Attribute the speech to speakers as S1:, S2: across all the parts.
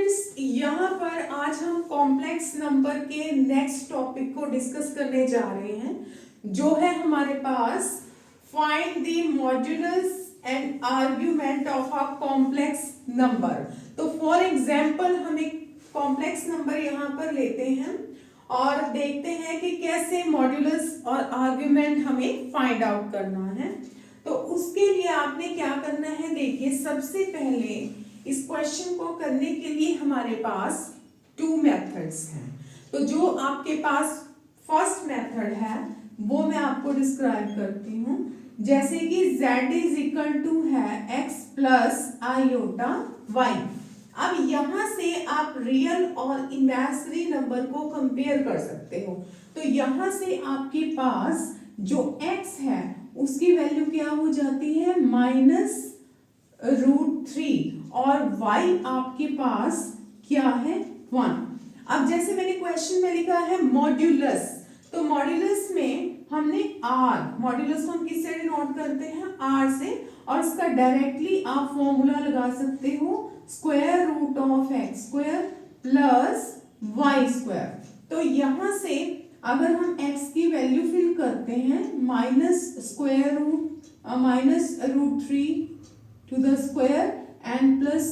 S1: Students, यहाँ पर आज हम कॉम्प्लेक्स नंबर के नेक्स्ट टॉपिक को डिस्कस करने जा रहे हैं जो है हमारे पास find the modulus and argument of a complex number. तो फॉर एग्जांपल हम एक कॉम्प्लेक्स नंबर यहाँ पर लेते हैं और देखते हैं कि कैसे मॉड्यूलस और आर्ग्यूमेंट हमें फाइंड आउट करना है। तो उसके लिए आपने क्या करना है, देखिए सबसे पहले इस क्वेश्चन को करने के लिए हमारे पास टू मेथड्स हैं। तो जो आपके पास फर्स्ट मेथड है वो मैं आपको डिस्क्राइब करती हूँ, जैसे कि z इज इक्वल टू है x प्लस आयोटा y। अब यहाँ से आप रियल और इमेजिनरी नंबर को कंपेयर कर सकते हो। तो यहाँ से आपके पास जो x है उसकी वैल्यू क्या हो जाती है -√3 और y आपके पास क्या है 1। अब जैसे मैंने क्वेश्चन में लिखा है मॉड्यूलस, तो मॉड्यूलस में हमने r, मॉड्यूलस को हम किससे डिनोट करते हैं r से, और इसका डायरेक्टली आप फॉर्मूला लगा सकते हो square root of x square plus y square. तो यहाँ से अगर हम x की वैल्यू फिल करते हैं -√3 to the square and plus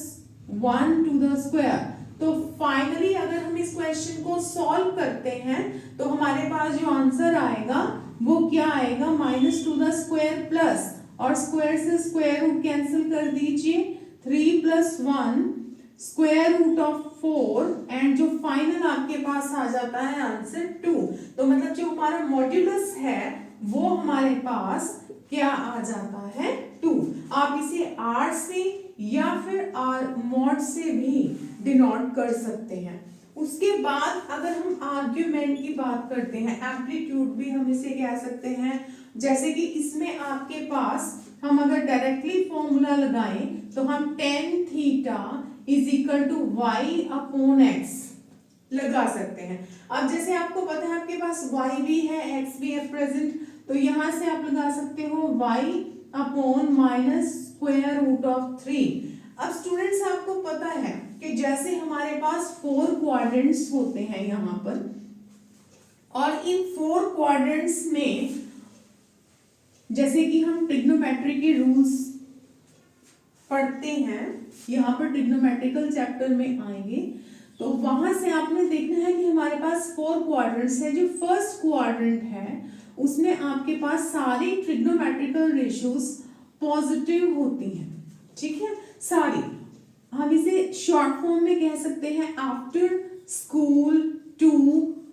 S1: 1 to the square। तो फाइनली अगर हम इस क्वेश्चन को सॉल्व करते हैं तो हमारे पास जो आंसर आएगा वो क्या आएगा, -2 the square प्लस, और स्क्वायर से स्क्वायर रूट कैंसिल कर दीजिए, 3 + 1 स्क्वायर रूट ऑफ 4 एंड जो फाइनल आपके पास आ जाता है आंसर 2। तो मतलब जो हमारा मॉड्यूलस है वो हमारे पास क्या आ जाता है 2। आप इसे r से या फिर r मॉड से भी डिनोट कर सकते हैं। उसके बाद अगर हम आर्ग्यूमेंट की बात करते हैं, एम्पलीट्यूड भी हम इसे कह सकते हैं, जैसे कि इसमें आपके पास हम अगर डायरेक्टली फॉर्मूला लगाएं तो हम tan theta is equal to y upon x लगा सकते हैं। अब जैसे आपको पता है आपके पास y भी है x भी है प्रेजेंट, तो यहां से आप लगा सकते हो y अपॉन -√3। अब स्टूडेंट्स आपको पता है कि जैसे हमारे पास 4 क्वाड्रेंट्स होते हैं यहाँ पर, और इन 4 क्वाड्रेंट्स में जैसे कि हम ट्रिग्नोमेट्री के रूल्स पढ़ते हैं, यहाँ पर ट्रिग्नोमेट्रिकल चैप्टर में आएंगे, तो वहां से आपने देखना है कि हमारे पास 4 क्वाड्रेंट्स है। जो फर्स्ट क्वाड्रेंट है उसमें आपके पास सारी ट्रिग्नोमेट्रिकल रेशियोज पॉजिटिव होती हैं, ठीक है, सारी। हम इसे शॉर्ट फॉर्म में कह सकते हैं आफ्टर स्कूल टू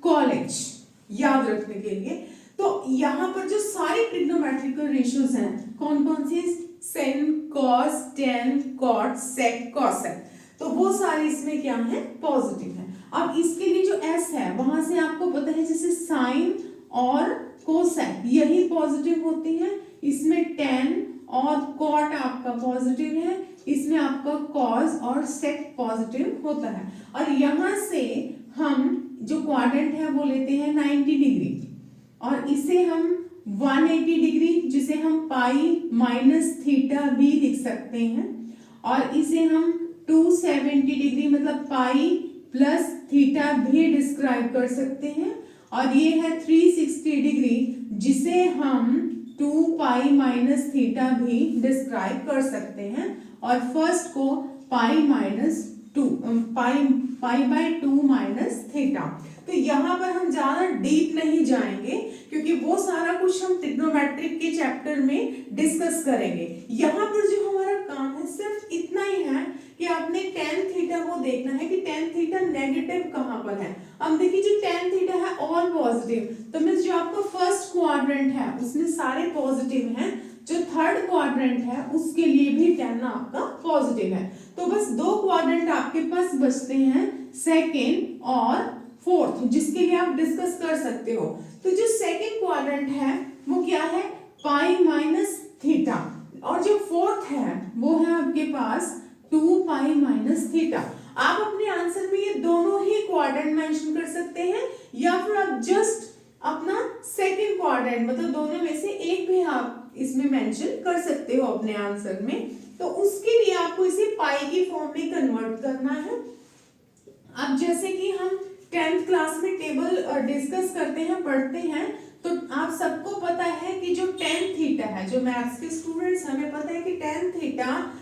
S1: कॉलेज, याद रखने के लिए। तो यहाँ पर जो सारी ट्रिग्नोमेट्रिकल रेशियोज हैं कौन कौन सी, sin, cos, tan, cot, sec, cosec, तो वो सारी इसमें क्या है पॉजिटिव है। अब इसके लिए जो s है वहां से आपको पता है जैसे sin और cosec यही पॉजिटिव होती है, इसमें tan और cot आपका पॉजिटिव है, इसमें आपका cos और sec पॉजिटिव होता है। और यहाँ से हम जो क्वाड्रेंट है वो लेते हैं 90 डिग्री, और इसे हम 180 डिग्री जिसे हम पाई माइनस थीटा भी लिख सकते हैं, और इसे हम 270 डिग्री मतलब पाई प्लस थीटा भी डिस्क्राइब कर सकते हैं, और ये है 360 डिग्री जिसे हम 2 पाई माइनस थीटा भी डिस्क्राइब कर सकते हैं, और फर्स्ट को पाई बाय 2 माइनस थीटा। तो यहाँ पर हम ज्यादा डीप नहीं जाएंगे क्योंकि वो सारा कुछ हम ट्रिग्नोमेट्रिक के चैप्टर में डिस्कस करेंगे। यहाँ पर जो हमारा काम है सिर्फ इतना ही है कि आपने tan थीटा को देखना है कि tan थीटा नेगेटिव कहाँ पर है। अब देखिए जो tan थीटा है ऑल पॉजिटिव, तो मींस जो आपका फर्स्ट क्वाड्रेंट है उसमें सारे पॉजिटिव हैं, जो थर्ड क्वाड्रेंट है उसके लिए भी tan आपका पॉजिटिव है। तो बस 2 क्वाड्रेंट आपके पास बचते हैं, सेकेंड और फोर्थ, जिसके लिए आप डिस्कस कर सकते हो। तो जो सेकेंड क्वाड्रेंट है वो क्या है पाई माइनस थीटा, और जो फोर्थ है वो है आपके पास 2 पाई माइनस थीटा। आप अपने आंसर में ये दोनों ही क्वाड्रेंट मेंशन कर सकते हैं, या फिर आप जस्ट अपना सेकेंड क्वाड्रेंट मतलब दोनों में से एक भी आप इसमें मेंशन कर सकते हो अपने आंसर में। तो उसके लिए आपको इसे पाई की फॉर्म में कन्वर्ट करना है। अब जैसे कि हम 10th क्लास में टेबल डिस्कस करते हैं, पढ़ते हैं, तो आप सबको पता है कि जो tan थीटा है, जो मैथ्स के स्टूडेंट्स हमें पता है कि tan थीटा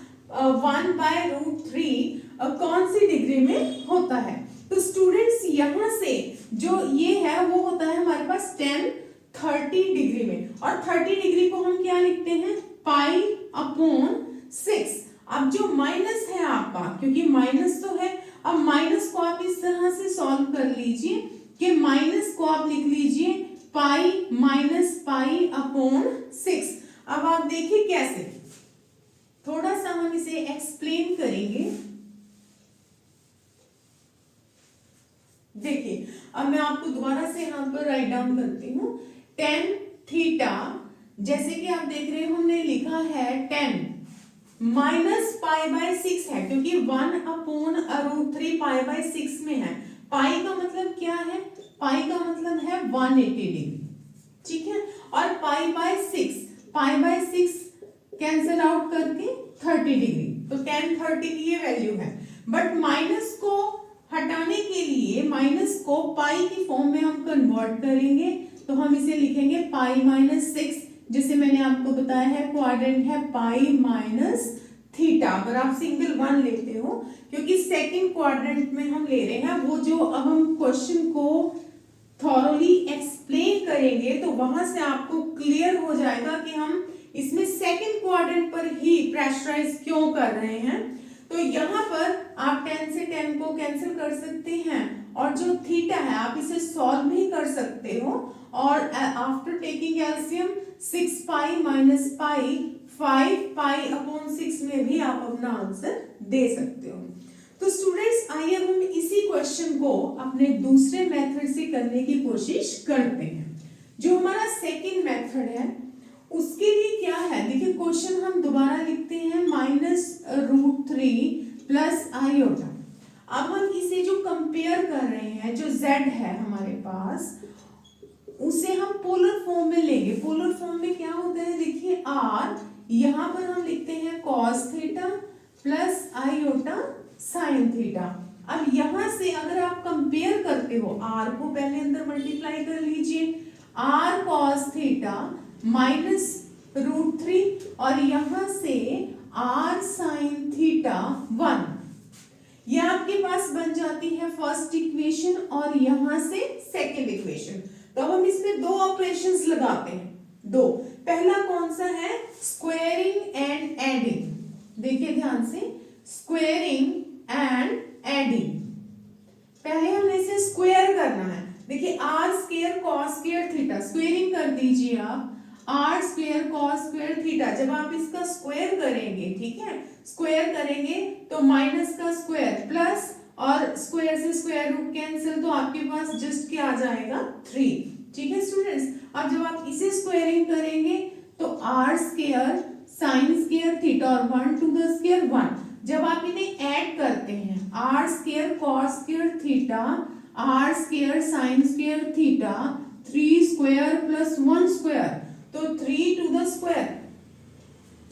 S1: 1/√3 कौन सी डिग्री में होता है। तो स्टूडेंट्स यहाँ से जो ये है वो होता है हमारे पास tan 30 डिग्री में, और 30 डिग्री को हम क्या लिखते हैं, π/6। अब जो माइनस है आपका, क्योंकि माइनस तो है, अब माइनस को आप इस तरह से सॉल्व कर लीजिए कि माइनस को आप लिख लीजिए π-π/6। अब आप देखिए कैसे, थोड़ा सा हम इसे एक्सप्लेन करेंगे। देखिए अब मैं आपको दोबारा से यहाँ पर राइट डाउन करती हूँ। tan थीटा, जैसे कि आप देख रहे हो हमने लिखा है tan -π/6 है, क्योंकि 1/√3 π/6 में है। पाई का मतलब क्या है, पाई का मतलब है 180 डिग्री, ठीक है, और π/6 कैंसिल आउट करके 30 डिग्री, तो tan 30 की ये वैल्यू है। बट माइनस को हटाने के लिए माइनस को पाई की फॉर्म में हम कन्वर्ट करेंगे, तो हम इसे लिखेंगे π-6, जिसे मैंने आपको बताया है क्वाड्रेंट है π-θ। अगर आप सिंगल वन लेते हो, क्योंकि सेकंड क्वाड्रेंट में हम ले रहे हैं, वो जो अब हम क्वेश्चन को थॉरोली एक्सप्लेन करेंगे तो वहां से आपको क्लियर हो जाएगा कि हम इसमें सेकंड क्वाड्रेंट पर ही प्रेशराइज क्यों कर रहे हैं। तो यहाँ पर आप tan से tan को कैंसिल कर सकते हैं, और जो थीटा है आप इसे सॉल्व भी कर सकते हो, और आफ्टर टेकिंग एलसीएम 6π - π 5π/6 में भी आप अपना आंसर दे सकते हो। तो स्टूडेंट्स आइए अब हम इसी क्वेश्चन को अपने दूसरे मेथड से करने की कोशिश करते हैं। जो हमारा सेकंड मेथड है उसके लिए क्या है, देखिए क्वेश्चन हम दोबारा लिखते हैं -√3 + आयोटा। अब हम इसे जो कंपेयर कर रहे हैं, जो z है हमारे पास, उसे हम पोलर फॉर्म में लेंगे। पोलर फॉर्म में क्या होता है, देखिए r, यहाँ पर हम लिखते हैं cos theta + iota sin theta. अब यहाँ से अगर आप कंपेयर करते हो, r को पहले अंदर मल्टीप्लाई कर लीजिए, r cos थीटा -√3, और यहाँ से r sin थीटा 1, ये आपके पास बन जाती है फर्स्ट इक्वेशन, और यहाँ से सेकंड इक्वेशन। तो अब हम इसमें दो ऑपरेशंस लगाते हैं, दो। पहला कौन सा है, स्क्वायरिंग एंड एडिंग। देखिए ध्यान से, स्क्वायरिंग एंड एडिंग। पहले हमें इसे स्क्वायर करना है। देखिए r² cos² थीटा, स्क्वायरिंग कर दीजिए आप, r² cos² थीटा। जब आप इसका स्क्वायर करेंगे, ठीक है, स्क्वायर करेंगे तो माइनस का स्क्वायर प्लस, और स्क्वायर से स्क्वायर रूट कैंसिल, तो आपके पास जस्ट क्या आ जाएगा, 3। ठीक है स्टूडेंट्स, अब जब आप इसे स्क्वायरिंग करेंगे तो r² sin² थीटा और 1 to the square 1। जब आप इन्हें ऐड करते हैं, r² cos² theta, r² sin² theta, 3² + 1², तो 3 to the square।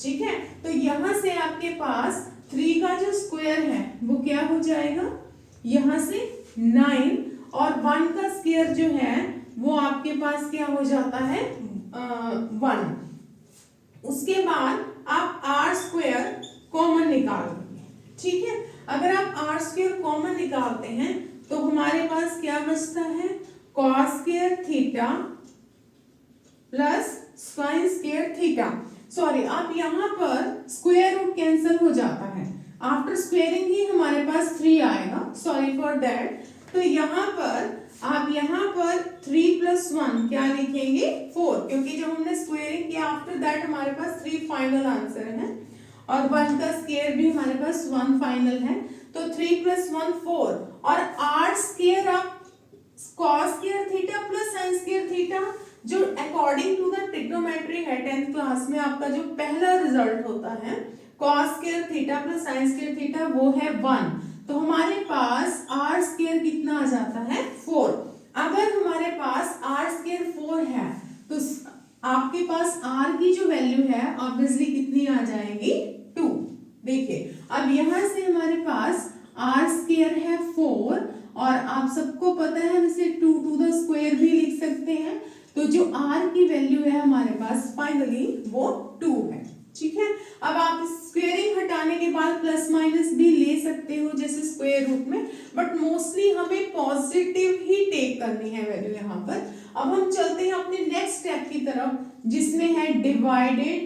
S1: ठीक है, तो यहां से आपके पास 3 का जो स्क्वायर है वो क्या हो जाएगा, यहां से 9, और 1 का स्क्वायर जो है वो आपके पास क्या हो जाता है, 1। उसके बाद आप r² कॉमन निकाल देंगे। ठीक है, अगर आप r² कॉमन निकालते हैं तो हमारे पास क्या बचता है, cos² theta plus sin² theta. Sorry, आप यहाँ पर स्क्वायर रूट कैंसिल हो जाता है, आफ्टर स्क्वायरिंग ही हमारे पास 3 आएगा, सॉरी फॉर दैट। तो यहाँ पर आप यहाँ पर 3 + 1 क्या लिखेंगे, 4, क्योंकि जब हमने स्क्वायरिंग किया आफ्टर दैट हमारे पास 3 फाइनल आंसर है, और 1 का स्क्वायर भी हमारे पास 1 फाइनल है, तो 3 + 1 4, और r² आप cos² theta plus sin² theta, जो अकॉर्डिंग टू द ट्रिग्नोमेट्री है 10th क्लास में आपका जो पहला रिजल्ट होता है cos² theta plus sin² theta, वो है 1। तो हमारे पास r² कितना आ जाता है, 4। अगर हमारे पास r² 4 है तो आपके पास r की जो वैल्यू है ऑब्वियसली कितनी आ जाएगी, 2। देखिए अब यहां से हमारे पास r² है 4, और आप सबको पता है हम इसे 2 टू द स्क्वायर भी लिख सकते हैं। तो जो r की वैल्यू है हमारे पास फाइनली वो 2 है। ठीक है, अब आप स्क्वेयरिंग हटाने के बाद प्लस माइनस भी ले सकते हो जैसे स्क्वायर रूट में, बट मोस्टली हमें पॉजिटिव ही टेक करनी है वैल्यू यहाँ पर। अब हम चलते हैं अपने नेक्स्ट स्टेप की तरफ जिसमें है डिवाइडेड,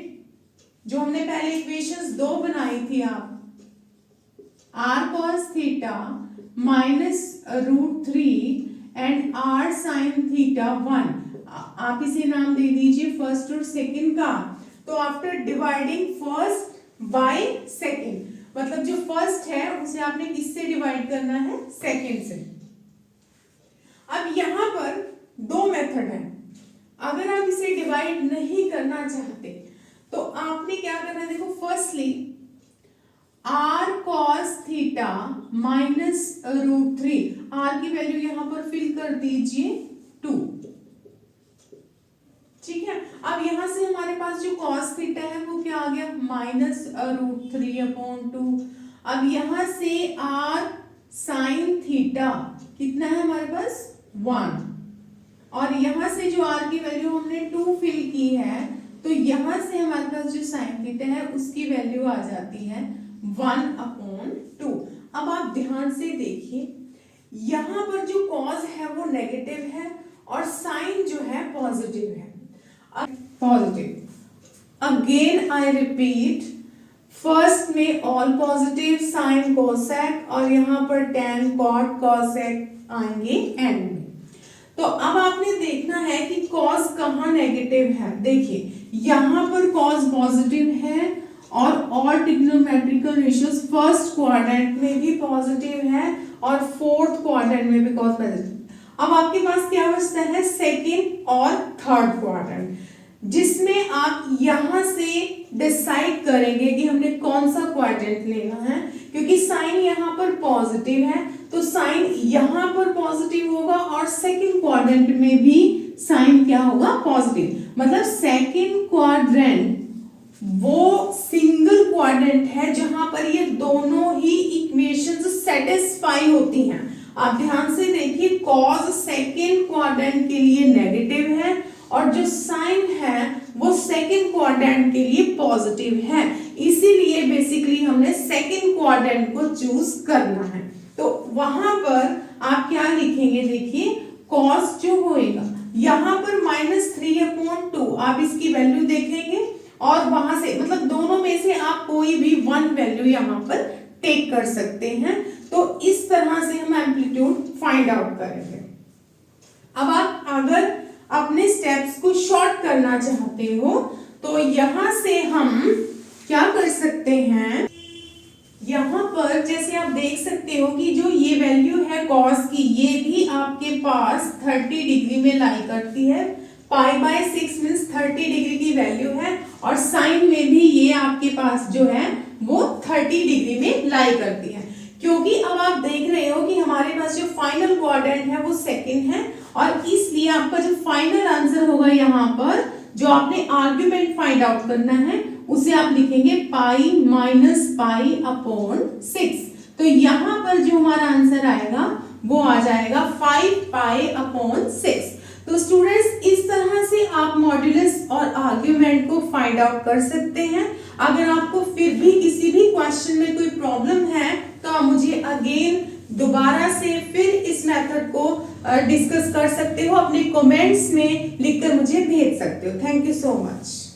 S1: जो हमने पहले इक्वेशंस 2 बनाई थी आप, r cos theta minus √3 and r sin theta 1, आप इसे नाम दे दीजिए फर्स्ट और सेकंड का। तो after dividing first by second, मतलब जो फर्स्ट है उसे आपने किससे डिवाइड करना है, सेकंड से। अब यहाँ पर 2 मेथड है, अगर आप इसे डिवाइड नहीं करना चाहते तो आपने क्या करना है, देखो firstly r cos theta minus √3, r की वैल्यू यहां पर फिल कर दीजिए 2। ठीक है, अब यहां से हमारे पास जो cos थीटा है वो क्या आ गया, माइनस √3/2। अब यहां से r sin थीटा कितना है हमारे पास 1, और यहां से जो r की वैल्यू हमने 2 फिल की है, तो यहां से हमारे पास जो sin थीटा है उसकी वैल्यू आ जाती है 1/2। अब आप ध्यान से देखिए, यहां पर जो cos है वो नेगेटिव है और sin जो है पॉजिटिव है। Positive, again I repeat, first में ऑल पॉजिटिव साइन कोसेक और यहाँ पर tan cot cosec आएंगे एंड में। तो अब आपने देखना है कि cos कहाँ नेगेटिव है। देखिए यहाँ पर cos पॉजिटिव है और all trigonometrical ratios first quadrant में भी पॉजिटिव है और फोर्थ क्वाड्रेंट में भी cos पॉजिटिव। अब आपके पास क्या बचता है, सेकेंड और थर्ड क्वाड्रेंट, जिसमें आप यहां से डिसाइड करेंगे कि हमने कौन सा क्वाड्रेंट लेना है, क्योंकि साइन यहां पर पॉजिटिव है तो साइन यहां पर पॉजिटिव होगा और सेकंड क्वाड्रेंट में भी साइन क्या होगा, पॉजिटिव। मतलब सेकंड क्वाड्रेंट वो सिंगल क्वाड्रेंट है जहां पर ये दोनों ही इक्वेशंस सेटिस्फाई होती हैं। आप ध्यान से देखिए, cos सेकंड क्वाड्रेंट के लिए नेगेटिव है और जो साइन है वो सेकंड क्वाड्रेंट के लिए पॉजिटिव है, इसीलिए बेसिकली हमने सेकंड क्वाड्रेंट को चूज करना है। तो वहां पर आप क्या लिखेंगे, देखिए cos जो होएगा यहाँ पर -3/2, आप इसकी वैल्यू देखेंगे और वहां से मतलब दोनों में से आप कोई भी 1 वैल्यू यहाँ पर टेक कर सकते हैं। तो इस तरह से हम एम्पलीट्यूड फाइंड आउट करेंगे। अब आप अगर अपने स्टेप्स को शॉर्ट करना चाहते हो तो यहां से हम क्या कर सकते हैं, यहां पर जैसे आप देख सकते हो कि जो ये वैल्यू है cos की, ये भी आपके पास 30 डिग्री में लाई करती है। π/6 मींस 30 डिग्री की वैल्यू है और साइन में भी ये आपके पास जो है वो 30 डिग्री में लाई करती है, क्योंकि अब आप देख रहे हो कि हमारे पास जो फाइनल क्वाड्रेंट है वो सेकंड है और इसलिए आपका जो फाइनल आंसर होगा यहाँ पर जो आपने आर्ग्यूमेंट फाइंड आउट करना है उसे आप लिखेंगे π-π/6। तो यहाँ पर जो हमारा आंसर आएगा वो आ जाएगा 5π/6। तो स्टूडेंट्स इस तरह से आप मॉड्यूलस और आर्ग्यूमेंट को फाइंड आउट कर सकते हैं। अगर आपको फिर भी किसी भी क्वेश्चन में कोई प्रॉब्लम है तो आप मुझे अगेन दोबारा से फिर इस मेथड को डिस्कस कर सकते हो, अपने कमेंट्स में लिखकर मुझे भेज सकते हो। Thank you so much.